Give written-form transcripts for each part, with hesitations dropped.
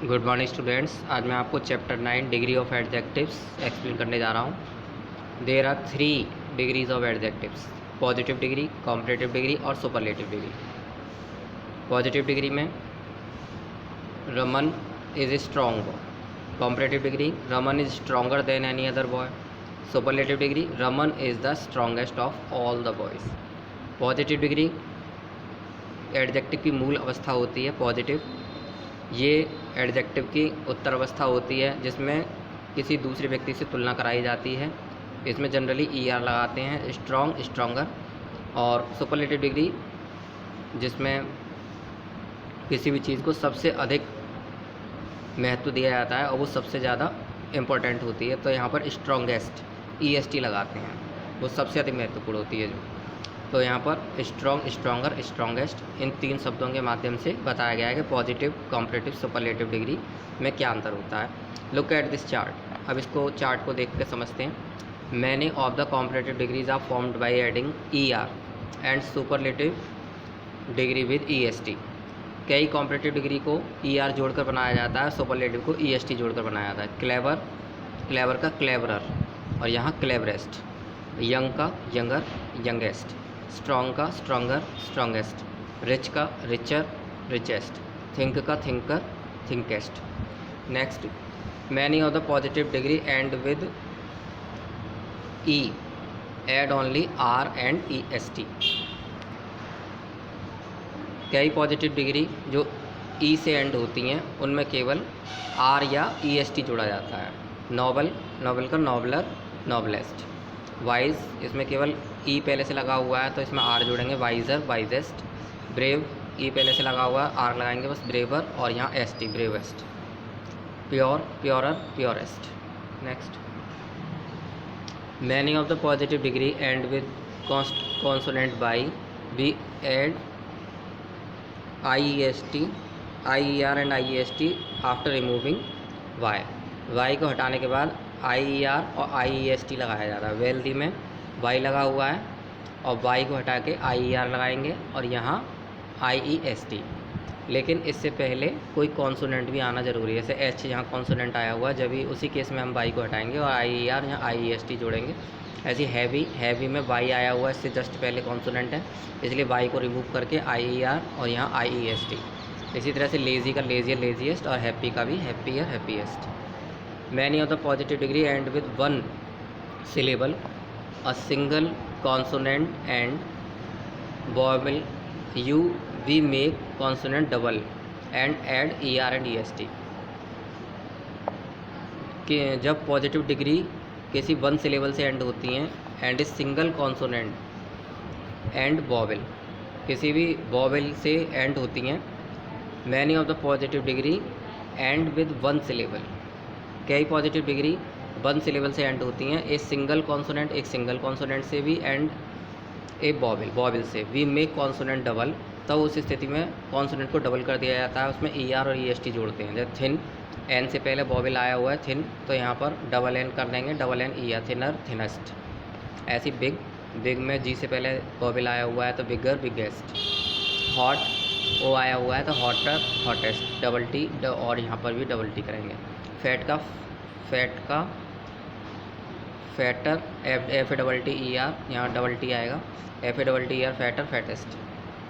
Good morning students. आज मैं आपको chapter 9 degree of adjectives explain करने जा रहा हूँ। There are 3 degrees of adjectives: positive degree, comparative degree और सुपरलेटिव डिग्री। पॉजिटिव डिग्री में Raman is a strong boy. Comparative degree Raman is stronger than any other boy. Superlative degree Raman is the strongest of all the boys. Positive degree adjective की मूल अवस्था होती है positive. ये adjective की उत्तर अवस्था होती है जिसमें किसी दूसरे व्यक्ति से तुलना कराई जाती है। इसमें जनरली ER लगाते हैं, स्ट्रॉन्ग, स्ट्रॉन्गर। और सुपरलेटिव डिग्री जिसमें किसी भी चीज़ को सबसे अधिक महत्व दिया जाता है और वो सबसे ज़्यादा इम्पोर्टेंट होती है, तो यहाँ पर स्ट्रॉन्गेस्ट EST लगाते हैं, वो सबसे अधिक महत्वपूर्ण होती है जो। तो यहाँ पर स्ट्रॉन्ग, स्ट्रॉन्गर, स्ट्रॉन्गेस्ट, इन 3 शब्दों के माध्यम से बताया गया है कि पॉजिटिव, कॉम्परेटिव, सुपरलेटिव डिग्री में क्या अंतर होता है। Look at this chart. अब इसको चार्ट को देख के समझते हैं। Many of the comparative degrees are formed by adding ER and superlative degree with EST। कई कॉम्परेटिव डिग्री को ER जोड़कर बनाया जाता है, सुपरलेटिव को EST जोड़कर बनाया जाता है। क्लेवर, क्लेवर का क्लेवरर, और यहाँ क्लेवरेस्ट। यंग का यंगर, यंगेस्ट। स्ट्रॉन्ग का स्ट्रॉन्गर, स्ट्रॉन्गेस्ट। रिच का रिचर, रिचेस्ट। थिंक का thinker, thinkest. Next, many of the positive degree end with E, add only R and EST। कई पॉजिटिव डिग्री जो E से end होती हैं उनमें केवल R या EST जोड़ा जाता है। नॉबल, नॉबल का नॉबलर, नॉबलेस्ट। वाइज, इसमें केवल E पहले से लगा हुआ है तो इसमें R जोड़ेंगे, वाइजर, वाइजेस्ट। ब्रेव, E पहले से लगा हुआ है, R लगाएंगे बस, ब्रेवर, और यहाँ ST, bravest. Pure, purer, purest. Next, many of the positive end with consonant by we add IEST, IER एंड IEST after removing Y। Y को हटाने के बाद IER और IEST लगाया जाता है। वेल्दी में Y लगा हुआ है और Y को हटा के IER लगाएंगे और यहाँ IEST। लेकिन इससे पहले कोई कॉन्सोनेंट भी आना ज़रूरी है, जैसे H यहाँ कॉन्सोनेंट आया हुआ है, जब भी उसी केस में हम Y को हटाएंगे और IER यहाँ IEST जोड़ेंगे। ऐसी हैवी, हैवी में Y आया हुआ है, इससे जस्ट पहले कॉन्सोनेंट है, इसलिए Y को रिमूव करके IER और यहाँ IEST। इसी तरह से लेज़ी का लेजियर, लेजिएस्ट, और हैप्पी का भी happier, happiest. Many of the positive degree end with 1 syllable, a single consonant and vowel U, we make consonant double and add ER and EST। कि जब पॉजिटिव डिग्री किसी 1 syllable से end होती हैं and single consonant and vowel, किसी भी vowel से end होती हैं। Many of the positive degree end with 1 syllable, कई पॉजिटिव डिग्री 1 syllable से एंड होती हैं। एक सिंगल कॉन्सोनेंट, एक सिंगल कॉन्सोनेंट से भी, एंड ए वॉवेल, वॉवेल से। वी मेक कॉन्सोनेंट डबल, तब उस स्थिति में कॉन्सोनेंट को डबल कर दिया जाता है, उसमें ER और EST जोड़ते हैं। जैसे थिन, N से पहले वॉवेल आया हुआ है थिन, तो यहाँ पर डबल N कर देंगे, double N ER, thinner, thinnest. ऐसी बिग, बिग में G से पहले वॉवेल आया हुआ है तो बिगर, बिगेस्ट। हॉट, O आया हुआ है तो हॉटर, हॉटेस्ट, डबल T, और यहाँ पर भी डबल T करेंगे। फैट का फैटर, FATTER, यहाँ डबल T आएगा, FATTER, fatter, fattest.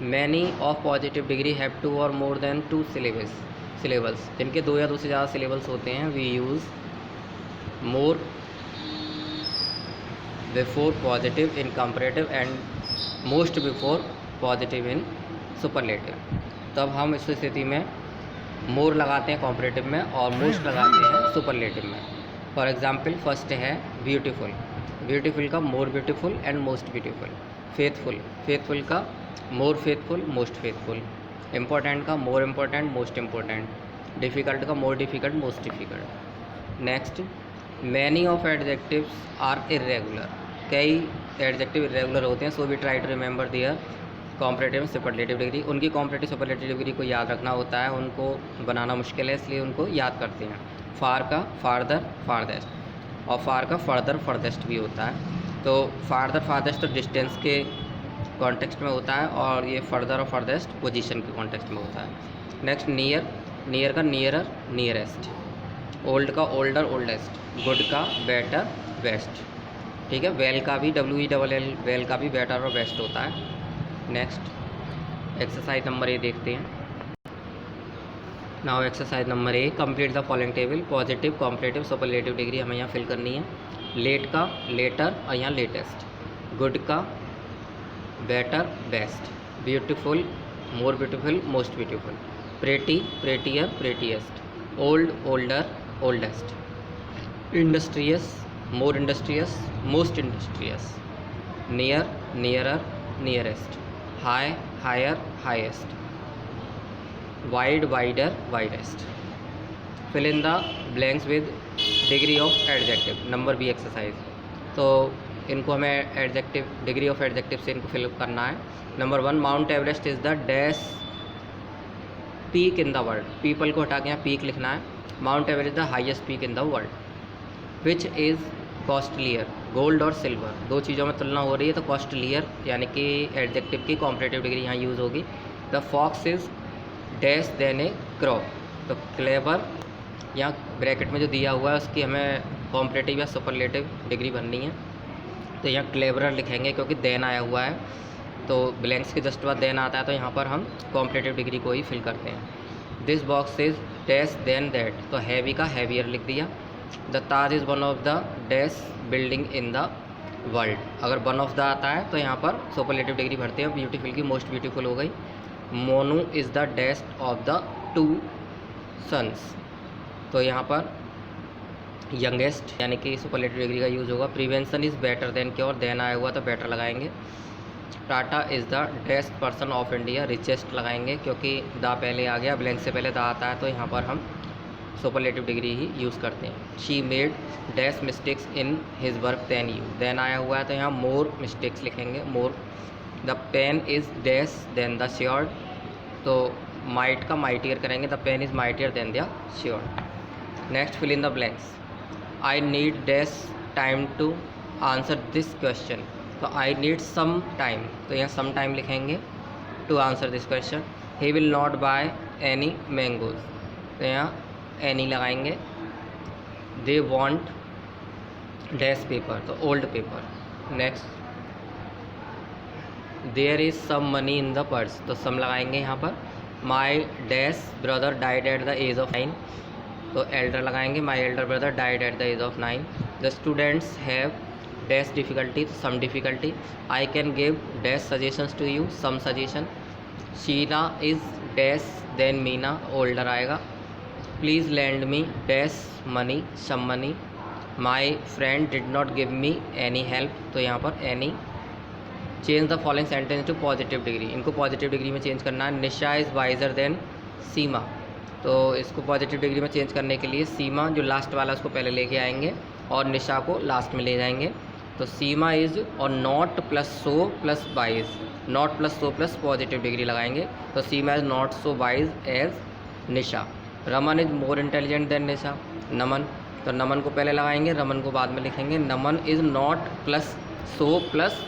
Many of positive degree have 2 और मोर देन 2 syllables, जिनके 2 या 2 से ज़्यादा syllables होते हैं। We use more before positive in comparative and most before positive in superlative. तब हम इस स्थिति में मोर लगाते हैं कॉम्परेटिव में और मोस्ट लगाते हैं सुपरलेटिव में। फॉर एग्जांपल, फर्स्ट है ब्यूटीफुल, ब्यूटीफुल का more beautiful and most beautiful. Faithful, faithful का more faithful, most faithful. Important का more important, most important. Difficult का more difficult, most difficult. Next, many of adjectives are irregular, कई adjective irregular होते हैं। So we try to remember their comparative and superlative degree. उनकी comparative superlative degree को याद रखना होता है, उनको बनाना मुश्किल है, इसलिए उनको याद करते हैं। फार का फारदर, फारदेस्ट, और फार का फर्दर, फर्देस्ट भी होता है। तो फारदर, फारदेस्ट तो डिस्टेंस के कॉन्टेक्स्ट में होता है और ये फर्दर और फर्देस्ट पोजीशन के कॉन्टेक्स्ट में होता है। नेक्स्ट, नियर, नियर का नियरर, नियरेस्ट, ओल्ड का ओल्डर, ओल्डेस्ट, गुड का बेटर, बेस्ट। ठीक है, वेल का भी WELL, वेल का भी बेटर और बेस्ट होता है। नेक्स्ट एक्सरसाइज नंबर ए देखते हैं। Now exercise number A, complete the following table, positive, comparative, superlative degree हमें यहाँ फिल करनी है। लेट का लेटर और यहाँ लेटेस्ट, गुड का better, best, beautiful, more beautiful, most beautiful, pretty, prettier, prettiest, old, older, oldest, industrious, more industrious, most industrious, near, nearer, nearest, high, higher, highest, wide, wider, widest. Fill in the blanks with degree of adjective, number B exercise. तो इनको हमें adjective, degree of adjective से इनको fill up करना है। Number 1, mount Everest is the dash peak in the world, people को हटा के यहाँ पीक लिखना है। Mount Everest the highest peak in the world. Which is costlier, gold और सिल्वर, दो चीज़ों में तुलना हो रही है तो कॉस्टलियर यानी कि एडजेक्टिव की कॉम्परेटिव डिग्री यहाँ यूज़ होगी। The fox is dash than a crow, तो क्लेवर यहाँ ब्रैकेट में जो दिया हुआ है उसकी हमें कॉम्परेटिव या सुपरलेटिव डिग्री बननी है। तो यहाँ क्लेवरर लिखेंगे क्योंकि देन आया हुआ है, तो ब्लैंक्स के जस्ट बाद देन आता है, तो यहाँ पर हम कॉम्परेटिव डिग्री को ही फिल करते हैं। This box is dash than that, तो हैवी का हैवियर लिख दिया। The Taj is one of the dash building in the world, अगर वन ऑफ द आता है तो यहाँ पर सुपरलेटिव डिग्री भरते हैं। ब्यूटीफुल की मोस्ट ब्यूटीफुल हो गई। Monu is the dash of the 2 sons, तो यहाँ पर यंगेस्ट यानी कि सुपरलेटिव डिग्री का यूज़ होगा। Prevention is better than cure, than आया हुआ तो बेटर लगाएंगे। Tata is the best person of India, richest लगाएंगे क्योंकि दा पहले आ गया, ब्लैंक से पहले दा आता है, तो यहाँ पर हम सुपरलेटिव डिग्री ही यूज़ करते हैं। She made dash mistakes in his work than you, than आया हुआ है तो यहाँ मोर मिस्टेक्स लिखेंगे, more. The pen is dash than the sword, तो माइट का माइटियर करेंगे, the pen is mightier than the sword. Next fill in the blanks. I need dash time to answer this question, तो I need some time, तो यहाँ some time लिखेंगे to answer this question. He will not buy any mangoes, तो यहाँ any लगाएंगे। They want dash paper, तो old paper. Next there is some money in the purse, तो some लगाएंगे यहाँ पर। My dash brother died at the age of 9, तो elder लगाएंगे, my elder brother died at the age of 9। The students have dash difficulty, तो some difficulty. I can give dash suggestions to you, some suggestion. Sheena is dash then Meena, older आएगा। Please lend me dash money, some money. My friend did not give me any help, तो यहाँ पर any. Change the following sentence to positive degree, इनको positive degree में change करना है। Nisha is wiser than Seema, तो इसको पॉजिटिव डिग्री में चेंज करने के लिए सीमा जो लास्ट वाला उसको पहले लेके आएंगे और निशा को लास्ट में ले जाएंगे। तो सीमा इज़ और not plus so plus wise, not plus so plus positive degree लगाएंगे, तो Seema is not so wise as Nisha. Raman is more intelligent than Nisha, Naman, तो नमन को पहले लगाएंगे, रमन को बाद में लिखेंगे। Naman is not plus so plus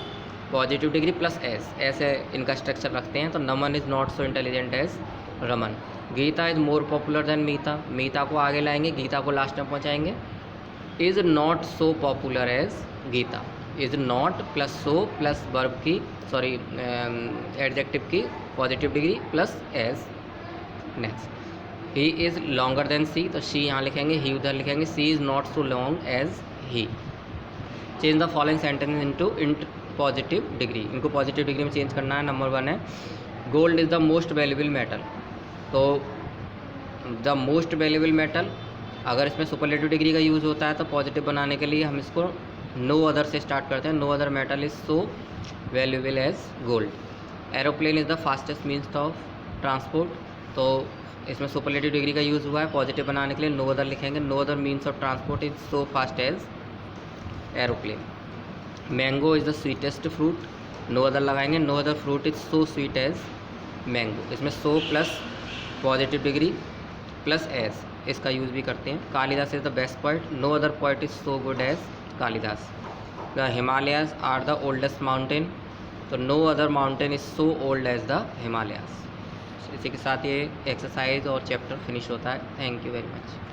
positive degree plus S, ऐसे इनका स्ट्रक्चर रखते हैं। तो Naman is not so intelligent as Raman. Geeta is more popular than Meeta, Meeta को आगे लाएंगे, गीता को लास्ट में पहुँचाएंगे। Is not so popular as Geeta, is not plus so plus verb की सॉरी एडजेक्टिव की positive degree plus as. Next he is longer than she, तो she यहाँ लिखेंगे, ही उधर लिखेंगे। She is not so long as he. Change the following sentence into positive degree, इनको positive degree में change करना है। नंबर 1 है gold is the most valuable metal, तो द मोस्ट वैल्यूएबल मेटल अगर इसमें सुपरलेटिव डिग्री का यूज़ होता है तो पॉजिटिव बनाने के लिए हम इसको नो अदर से स्टार्ट करते हैं। No other metal is so valuable as gold. Aeroplane is the fastest means of transport, तो इसमें सुपरलेटिव डिग्री का यूज़ हुआ है, पॉजिटिव बनाने के लिए नो अदर लिखेंगे। No other means of transport is so fast as aeroplane. Mango is the sweetest fruit, no other लगाएंगे। No other fruit is so sweet as mango, इसमें so plus positive degree plus as इसका use भी करते हैं। Kalidas is the best poet, no other poet is so good as Kalidas. The Himalayas are the oldest mountain, तो no other mountain is so old age the Himalayas. इसी के साथ ये exercise और चैप्टर फिनिश होता है। Thank you very much.